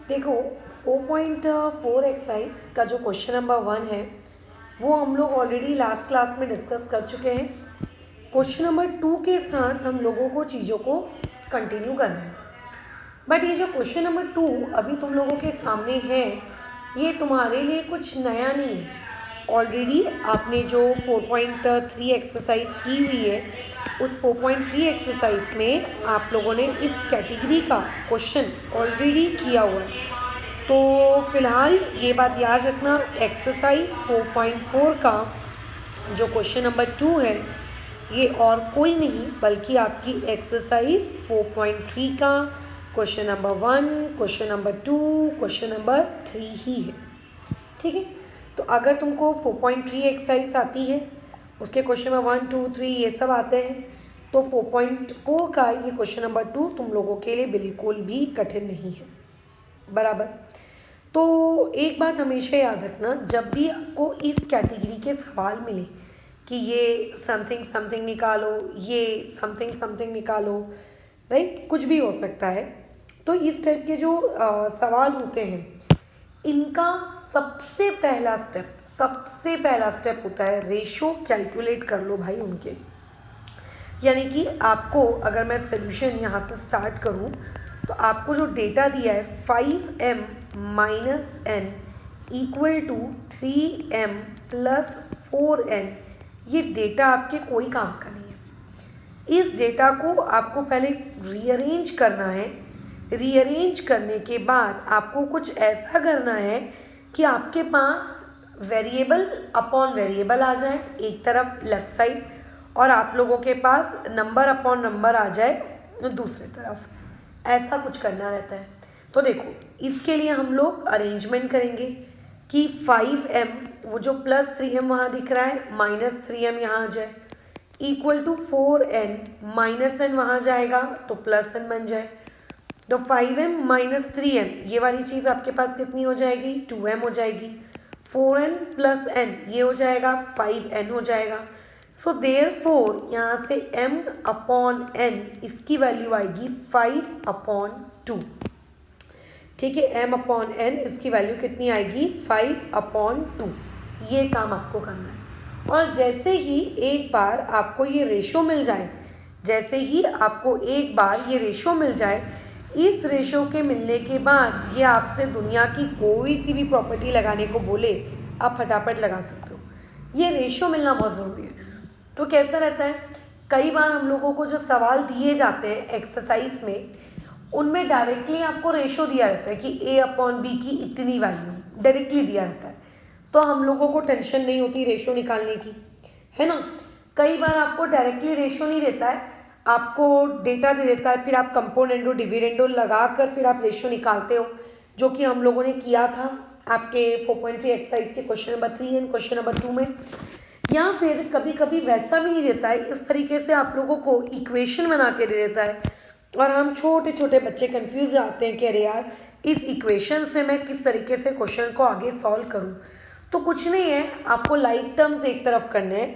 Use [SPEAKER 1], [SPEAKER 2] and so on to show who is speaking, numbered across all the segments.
[SPEAKER 1] देखो 4.4 एक्सरसाइज का जो क्वेश्चन नंबर 1 है वो हम लोग ऑलरेडी लास्ट क्लास में डिस्कस कर चुके हैं। क्वेश्चन नंबर 2 के साथ हम लोगों को चीज़ों को कंटिन्यू करना है। बट ये जो क्वेश्चन नंबर 2 अभी तुम लोगों के सामने है ये तुम्हारे लिए कुछ नया नहीं है। ऑलरेडी आपने जो 4.3 एक्सरसाइज की हुई है उस 4.3 एक्सरसाइज में आप लोगों ने इस कैटेगरी का क्वेश्चन ऑलरेडी किया हुआ है। तो फिलहाल ये बात याद रखना, एक्सरसाइज 4.4 का जो क्वेश्चन नंबर 2 है ये और कोई नहीं बल्कि आपकी एक्सरसाइज 4.3 का question number 1, question number 2, question number 3 ही है। ठीक है, तो अगर तुमको 4.3 एक्सरसाइज आती है, उसके क्वेश्चन नंबर 1, 2, 3 ये सब आते हैं, तो 4.4 का ये क्वेश्चन नंबर 2 तुम लोगों के लिए बिल्कुल भी कठिन नहीं है। बराबर। तो एक बात हमेशा याद रखना, जब भी आपको इस कैटेगरी के सवाल मिले कि ये समथिंग समथिंग निकालो, ये समथिंग समथिंग निकालो, राइट, कुछ भी हो सकता है, तो इस टाइप के जो सवाल होते हैं इनका सबसे पहला स्टेप होता है रेशो कैलकुलेट कर लो भाई उनके। यानी कि आपको अगर मैं सोल्यूशन यहाँ से स्टार्ट करूँ तो आपको जो डेटा दिया है 5m minus n equal to 3m plus 4n, ये डेटा आपके कोई काम का नहीं है। इस डेटा को आपको पहले रीअरेंज करना है। रीअरेंज करने के बाद आपको कुछ ऐसा करना है कि आपके पास वेरिएबल अपॉन वेरिएबल आ जाए एक तरफ लेफ्ट साइड, और आप लोगों के पास नंबर अपॉन नंबर आ जाए दूसरी तरफ। ऐसा कुछ करना रहता है। तो देखो इसके लिए हम लोग अरेंजमेंट करेंगे कि 5m, वो जो प्लस 3m वहाँ दिख रहा है, माइनस 3m यहाँ आ जाए, equal to 4n minus n वहाँ जाएगा तो प्लस n बन जाए। तो 5m माइनस 3m ये वाली चीज़ आपके पास कितनी हो जाएगी, 2m हो जाएगी। 4n प्लस n ये हो जाएगा 5n हो जाएगा। सो देयरफॉर यहाँ से m अपॉन n इसकी वैल्यू आएगी 5/2। ठीक है, m अपॉन n इसकी वैल्यू कितनी आएगी, 5/2। ये काम आपको करना है। और जैसे ही एक बार आपको ये रेशो मिल जाए, इस रेशो के मिलने के बाद ये आपसे दुनिया की कोई सी भी प्रॉपर्टी लगाने को बोले आप फटाफट लगा सकते हो। ये रेशो मिलना बहुत ज़रूरी है। तो कैसा रहता है, कई बार हम लोगों को जो सवाल दिए जाते हैं एक्सरसाइज में उनमें डायरेक्टली आपको रेशो दिया रहता है कि a अपॉन बी की इतनी वैल्यू डायरेक्टली दिया रहता है, तो हम लोगों को टेंशन नहीं होती रेशो निकालने की, है ना। कई बार आपको डायरेक्टली रेशो नहीं देता है, आपको डेटा दे देता है, फिर आप कंपोनेंडो डिविडेंडो लगा कर फिर आप रेशो निकालते हो, जो कि हम लोगों ने किया था आपके 4.3 एक्सरसाइज के question number 3 and question number 2 में। या फिर कभी कभी वैसा भी नहीं देता है, इस तरीके से आप लोगों को इक्वेशन बना के दे देता है और हम छोटे छोटे बच्चे कंफ्यूज जाते हैं कि अरे यार इस इक्वेशन से मैं किस तरीके से क्वेश्चन को आगे सॉल्व करूं। तो कुछ नहीं है, आपको लाइक टर्म्स एक तरफ करना है,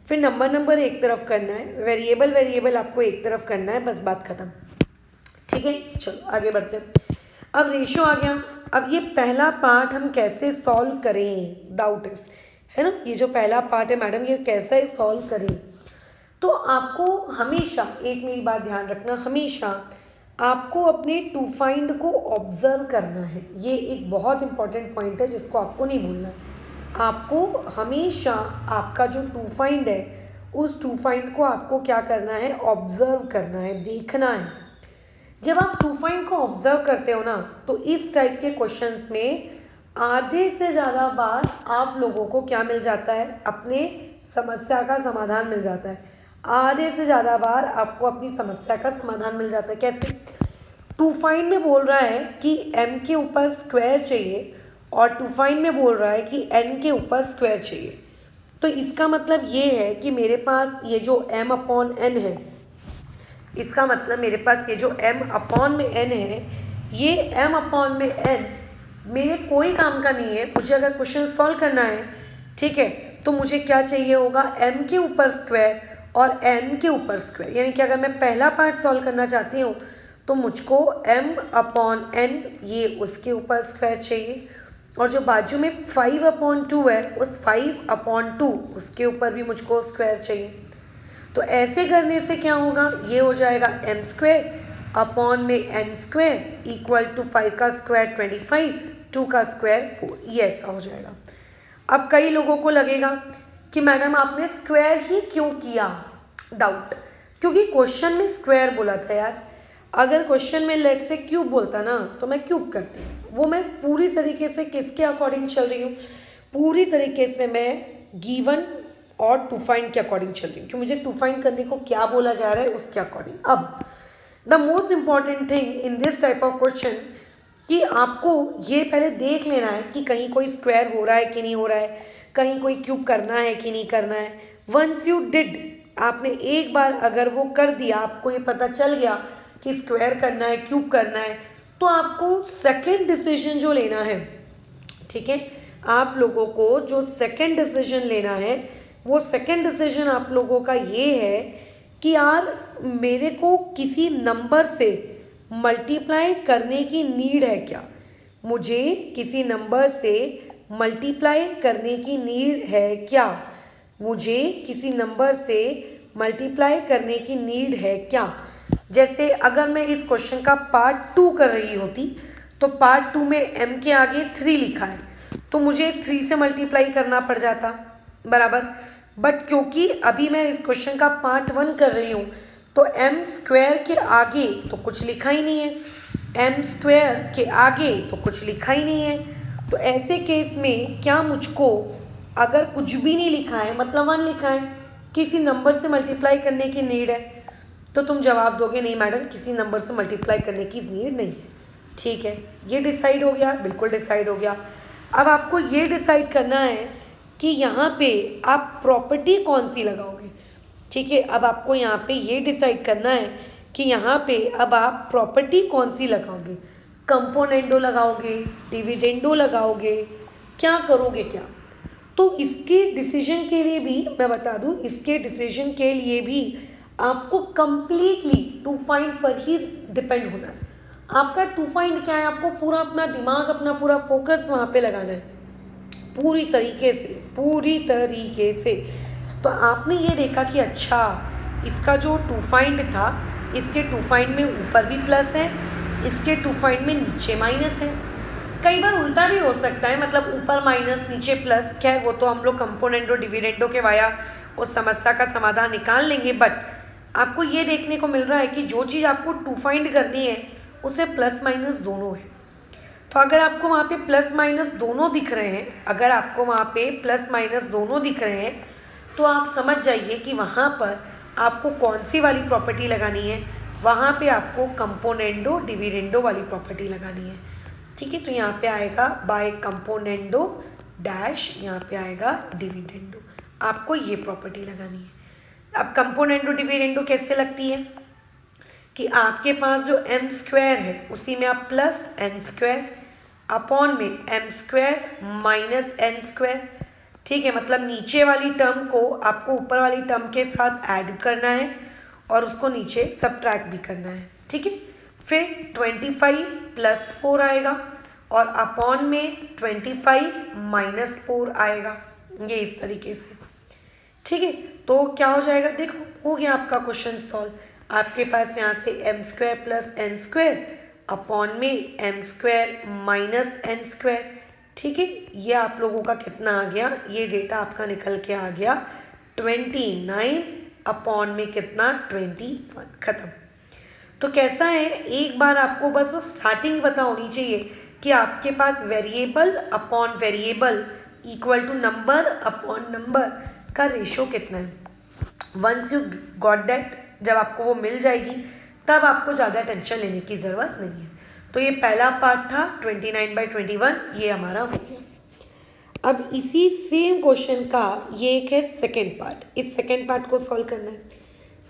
[SPEAKER 1] फिर नंबर एक तरफ करना है, वेरिएबल आपको एक तरफ करना है, बस बात खत्म। ठीक है, चलो आगे बढ़ते हैं। अब रेशो आ गया। अब ये पहला पार्ट हम कैसे सॉल्व करें, डाउट इज, है ना, ये जो पहला पार्ट है मैडम ये कैसे सॉल्व करें। तो आपको हमेशा एक मेरी बात ध्यान रखना, हमेशा आपको अपने टू फाइंड को ऑब्जर्व करना है। ये एक बहुत इंपॉर्टेंट पॉइंट है जिसको आपको नहीं भूलना है। आपको हमेशा आपका जो टू फाइंड है उस टू फाइंड को आपको क्या करना है, ऑब्जर्व करना है, देखना है। जब आप टू फाइंड को ऑब्जर्व करते हो ना तो इस टाइप के क्वेश्चंस में आधे से ज़्यादा बार आप लोगों को क्या मिल जाता है, अपने समस्या का समाधान मिल जाता है। आधे से ज़्यादा बार आपको अपनी समस्या का समाधान मिल जाता है। कैसे, टू फाइंड में बोल रहा है कि m के ऊपर स्क्वायर चाहिए और टू फाइंड में बोल रहा है कि n के ऊपर स्क्वायर चाहिए। तो इसका मतलब ये है कि मेरे पास ये जो m अपॉन n है, इसका मतलब मेरे पास ये जो m अपॉन में n है, ये m अपॉन में n मेरे कोई काम का नहीं है। मुझे अगर क्वेश्चन सॉल्व करना है, ठीक है, तो मुझे क्या चाहिए होगा, m के ऊपर स्क्वायर और n के ऊपर स्क्वायर। यानी कि अगर मैं पहला पार्ट सॉल्व करना चाहती हूँ तो मुझको m/n ये उसके ऊपर स्क्वायर चाहिए, और जो बाजू में 5/2 है उस 5/2 उसके ऊपर भी मुझको स्क्वायर चाहिए। तो ऐसे करने से क्या होगा, ये हो जाएगा m² अपॉन में n² इक्वल टू 5 का स्क्वायर 25, 2 का स्क्वायर 4, ये ऐसा हो जाएगा। अब कई लोगों को लगेगा कि मैडम आपने स्क्वायर ही क्यों किया, डाउट, क्योंकि क्वेश्चन में स्क्वायर बोला था यार। अगर क्वेश्चन में लेट से क्यूब बोलता ना तो मैं क्यूब करती। वो मैं पूरी तरीके से किसके अकॉर्डिंग चल रही हूँ, पूरी तरीके से मैं गिवन और टू फाइंड के अकॉर्डिंग चल रही हूँ कि मुझे टू फाइंड करने को क्या बोला जा रहा है उसके अकॉर्डिंग। अब the most important thing in this type of question कि आपको ये पहले देख लेना है कि कहीं कोई स्क्वायर हो रहा है कि नहीं हो रहा है, कहीं कोई क्यूब करना है कि नहीं करना है। वंस यू डिड, आपने एक बार अगर वो कर दिया, आपको ये पता चल गया कि स्क्वायर करना है, क्यूब करना है, तो आपको सेकंड डिसीजन जो लेना है, ठीक है, आप लोगों को जो सेकंड डिसीजन लेना है वो सेकंड डिसीजन आप लोगों का ये है कि यार मेरे को किसी नंबर से मल्टीप्लाई करने की नीड है क्या, मुझे किसी नंबर से मल्टीप्लाई करने की नीड है क्या, मुझे किसी नंबर से मल्टीप्लाई करने की नीड है क्या। जैसे अगर मैं इस क्वेश्चन का पार्ट 2 कर रही होती तो पार्ट 2 में m के आगे 3 लिखा है तो मुझे 3 से मल्टीप्लाई करना पड़ जाता, बराबर। बट क्योंकि अभी मैं इस क्वेश्चन का पार्ट 1 कर रही हूँ तो m² के आगे तो कुछ लिखा ही नहीं है, m² के आगे तो कुछ लिखा ही नहीं है। तो ऐसे केस में क्या मुझको अगर कुछ भी नहीं लिखा है, मतलब 1 लिखा है, किसी नंबर से मल्टीप्लाई करने की नीड है, तो तुम जवाब दोगे नहीं मैडम किसी नंबर से मल्टीप्लाई करने की नीड नहीं है। ठीक है, ये डिसाइड हो गया, बिल्कुल डिसाइड हो गया। अब आपको ये डिसाइड करना है कि यहाँ पे आप प्रॉपर्टी कौन सी लगाओगे। ठीक है, अब आपको यहाँ पे ये डिसाइड करना है कि यहाँ पे अब आप प्रॉपर्टी कौन सी लगाओगे, कंपोनेंडो लगाओगे, डिविडेंडो लगाओगे, क्या करोगे क्या। तो इसके डिसीजन के लिए भी मैं बता दूँ, इसके डिसीजन के लिए भी आपको कंप्लीटली टू फाइंड पर ही डिपेंड होना है। आपका टू फाइंड क्या है, आपको पूरा अपना दिमाग, अपना पूरा फोकस वहाँ पे लगाना है पूरी तरीके से। तो आपने ये देखा कि अच्छा इसका जो टू फाइंड था, इसके टू फाइंड में ऊपर भी प्लस है, इसके टू फाइंड में नीचे माइनस है। कई बार उल्टा भी हो सकता है, मतलब ऊपर माइनस नीचे प्लस, खैर वो तो हम लोग कंपोनेंडो डिविडेंडो के वाया उस समस्या का समाधान निकाल लेंगे। बट आपको ये देखने को मिल रहा है कि जो चीज़ आपको टू फाइंड करनी है उसे प्लस माइनस दोनों है। तो अगर आपको वहाँ पे प्लस माइनस दोनों दिख रहे हैं, अगर आपको वहाँ पे प्लस माइनस दोनों दिख रहे हैं तो आप समझ जाइए कि वहाँ पर आपको कौन सी वाली प्रॉपर्टी लगानी है, वहाँ पे आपको कंपोनेंडो डिविडेंडो वाली प्रॉपर्टी लगानी है। ठीक है, तो यहाँ पे आएगा बाय कंपोनेंडो डैश, यहाँ पे आएगा डिविडेंडो, आपको ये प्रॉपर्टी लगानी है। अब कंपोनेंडो डिविडेंडो कैसे लगती है कि आपके पास जो m² है उसी में आप प्लस n² अपॉन में m² माइनस n²। ठीक है, मतलब नीचे वाली टर्म को आपको ऊपर वाली टर्म के साथ ऐड करना है और उसको नीचे सब्ट्रैक्ट भी करना है। ठीक है, फिर 25 + 4 आएगा और अपॉन में 25 - 4 आएगा, ये इस तरीके से। ठीक है, तो क्या हो जाएगा, देखो हो गया आपका क्वेश्चन सॉल्व। आपके पास यहाँ से m² + n² अपॉन में m² माइनस n²। ठीक है, ये आप लोगों का कितना आ गया, ये डेटा आपका निकल के आ गया 29 अपॉन में कितना 21, ख़त्म। तो कैसा है, एक बार आपको बस स्टार्टिंग पता होनी चाहिए कि आपके पास variable upon variable equal to number upon number का रेशो कितना है। वंस यू गॉट दैट, जब आपको वो मिल जाएगी तब आपको ज़्यादा टेंशन लेने की ज़रूरत नहीं है। तो ये पहला पार्ट था 29/21, ये हमारा हो गया। अब इसी सेम क्वेश्चन का ये एक है सेकेंड पार्ट, इस सेकेंड पार्ट को सॉल्व करना है।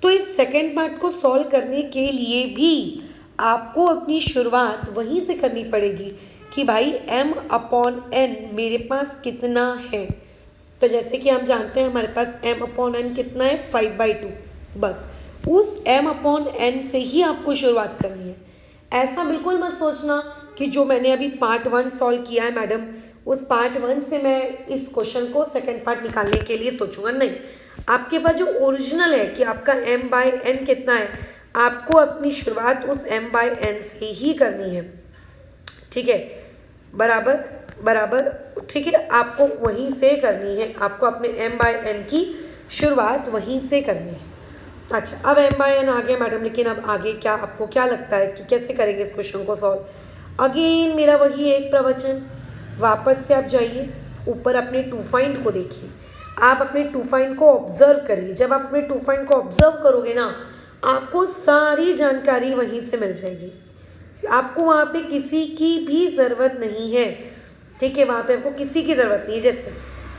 [SPEAKER 1] तो इस सेकेंड पार्ट को सॉल्व करने के लिए भी आपको अपनी शुरुआत वहीं से करनी पड़ेगी कि भाई m/n मेरे पास कितना है। तो जैसे कि हम जानते हैं हमारे पास m/n कितना है 5/2, बस उस m/n से ही आपको शुरुआत करनी है। ऐसा बिल्कुल मत सोचना कि जो मैंने अभी पार्ट 1 सॉल्व किया है मैडम, उस पार्ट 1 से मैं इस क्वेश्चन को सेकंड पार्ट निकालने के लिए सोचूंगा। नहीं, आपके पास जो ओरिजिनल है कि आपका m/n कितना है, आपको अपनी शुरुआत उस m/n से ही करनी है। ठीक है, बराबर बराबर, ठीक है, आपको वहीं से करनी है, आपको अपने m/n की शुरुआत वहीं से करनी है। अच्छा, अब m/n आ गया मैडम, लेकिन अब आगे क्या, आपको क्या लगता है कि कैसे करेंगे इस क्वेश्चन को सॉल्व? अगेन मेरा वही एक प्रवचन, वापस से आप जाइए ऊपर अपने टू फाइंड को देखिए, आप अपने टू फाइंड को ऑब्जर्व करिए। जब आप अपने टू फाइंड को ऑब्जर्व करोगे ना, आपको सारी जानकारी वहीं से मिल जाएगी, आपको वहाँ पे किसी की भी ज़रूरत नहीं है। ठीक है, वहाँ पे आपको किसी की ज़रूरत नहीं है। जैसे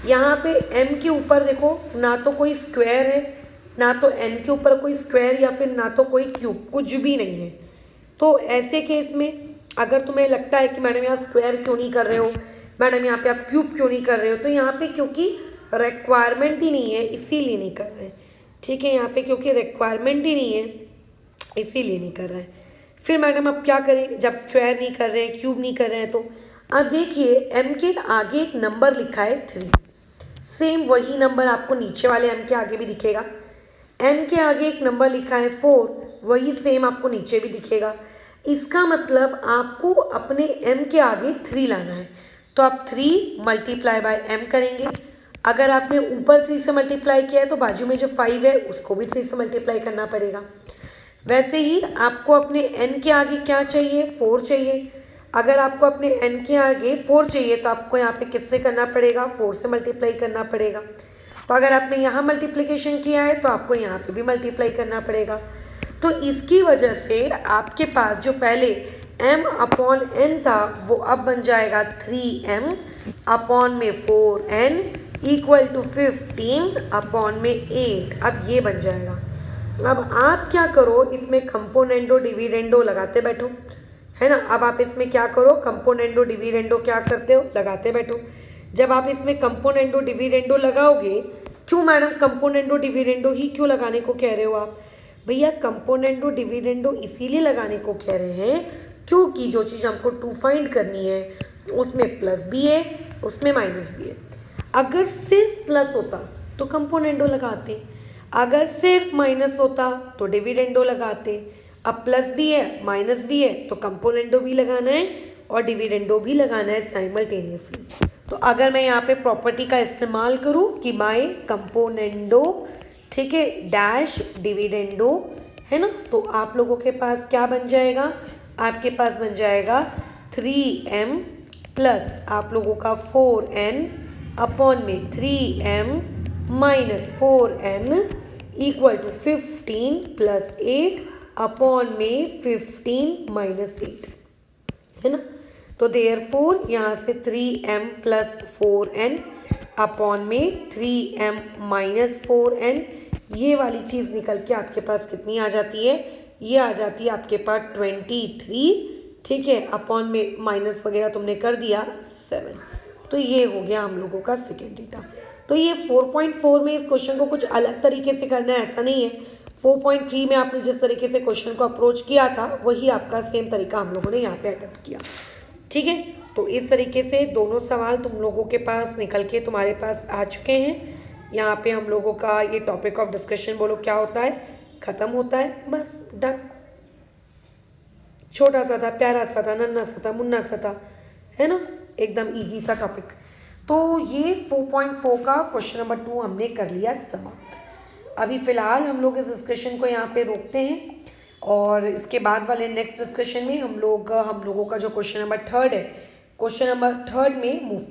[SPEAKER 1] यहाँ पे m के ऊपर देखो, ना तो कोई स्क्वायर है, ना तो n के ऊपर कोई स्क्वायर, या फिर ना तो कोई क्यूब, कुछ भी नहीं है। तो ऐसे केस में अगर तुम्हें लगता है कि मैडम यहाँ स्क्वायर क्यों नहीं कर रहे हो, मैडम यहाँ पे आप क्यूब क्यों नहीं कर रहे हो, तो यहाँ पे क्योंकि रिक्वायरमेंट ही नहीं है इसीलिए नहीं कर रहे हैं। ठीक है, यहाँ पे क्योंकि रिक्वायरमेंट ही नहीं है इसीलिए नहीं कर रहे हैं। फिर मैडम अब क्या करें, जब स्क्वायर नहीं कर रहे हैं, क्यूब नहीं कर रहे हैं, तो अब देखिए m के आगे एक नंबर लिखा है 3, सेम वही नंबर आपको नीचे वाले m के आगे भी दिखेगा। n के आगे एक नंबर लिखा है 4, वही सेम आपको नीचे भी दिखेगा। इसका मतलब आपको अपने m के आगे 3 लाना है, तो आप 3 मल्टीप्लाई बाय m करेंगे। अगर आपने ऊपर 3 से मल्टीप्लाई किया है तो बाजू में जो 5 है उसको भी 3 से मल्टीप्लाई करना पड़ेगा। वैसे ही आपको अपने n के आगे क्या चाहिए, 4 चाहिए। अगर आपको अपने n के आगे 4 चाहिए तो आपको यहाँ पे किससे करना पड़ेगा, 4 से मल्टीप्लाई करना पड़ेगा। तो अगर आपने यहाँ मल्टीप्लिकेशन किया है तो आपको यहाँ पे भी मल्टीप्लाई करना पड़ेगा। तो इसकी वजह से आपके पास जो पहले m/n था वो अब बन जाएगा 3m अपॉन में 4n इक्वल टू 15 अपॉन में 8। अब ये बन जाएगा। अब आप क्या करो, इसमें कंपोनेंडो डिविडेंडो लगाते बैठो, है ना। अब आप इसमें क्या करो, कंपोनेंडो डिविडेंडो क्या करते हो, लगाते बैठो। जब आप इसमें कंपोनेंडो डिविडेंडो लगाओगे, क्यों मैडम कंपोनेंडो डिविडेंडो ही क्यों लगाने को कह रहे हो आप? भैया कंपोनेंडो डिविडेंडो इसीलिए लगाने को कह रहे हैं क्योंकि जो चीज़ हमको टू फाइंड करनी है उसमें प्लस भी है, उसमें माइनस भी है। अगर सिर्फ प्लस होता तो कंपोनेंडो लगाते, अगर सिर्फ माइनस होता तो डिविडेंडो लगाते। अब प्लस भी है माइनस भी है तो कंपोनेंडो भी लगाना है और डिविडेंडो भी लगाना है साइमल्टेनियसली। तो अगर मैं यहाँ पे प्रॉपर्टी का इस्तेमाल करूँ कि बाय कंपोनेंडो, ठीक है, डैश डिविडेंडो, है ना, तो आप लोगों के पास क्या बन जाएगा, आपके पास बन जाएगा 3m प्लस आप लोगों का 4n अपॉन में 3m minus 4n equal to 15 plus 8 upon में 15 माइनस 8, है ना। तो देयरफॉर यहाँ से 3m प्लस 4n अपॉन में 3m माइनस 4n, ये वाली चीज़ निकल के आपके पास कितनी आ जाती है, ये आ जाती है आपके पास 23, ठीक है, अपॉन में माइनस वगैरह तुमने कर दिया 7। तो ये हो गया हम लोगों का सेकेंड डेटा। तो ये 4.4 में इस क्वेश्चन को कुछ अलग तरीके से करना है ऐसा नहीं है। 4.3 में आपने जिस तरीके से क्वेश्चन को अप्रोच किया था वही आपका सेम तरीका हम लोगों ने यहाँ पे अडॉप्ट किया। ठीक है, तो इस तरीके से दोनों सवाल तुम लोगों के पास निकल के तुम्हारे पास आ चुके हैं। यहाँ पे हम लोगों का ये टॉपिक ऑफ डिस्कशन बोलो क्या होता है, ख़त्म होता है, बस डन। छोटा सा था, प्यारा सा था, नन्ना सा था, मुन्ना सा था, है ना, एकदम इजी सा टॉपिक। तो ये 4.4 का क्वेश्चन नंबर 2 हमने कर लिया समाप्त। अभी फ़िलहाल हम लोग इस डिस्कशन को यहाँ पे रोकते हैं और इसके बाद वाले नेक्स्ट डिस्कशन में हम लोगों का जो क्वेश्चन नंबर 3 है, क्वेश्चन नंबर 3 में मूव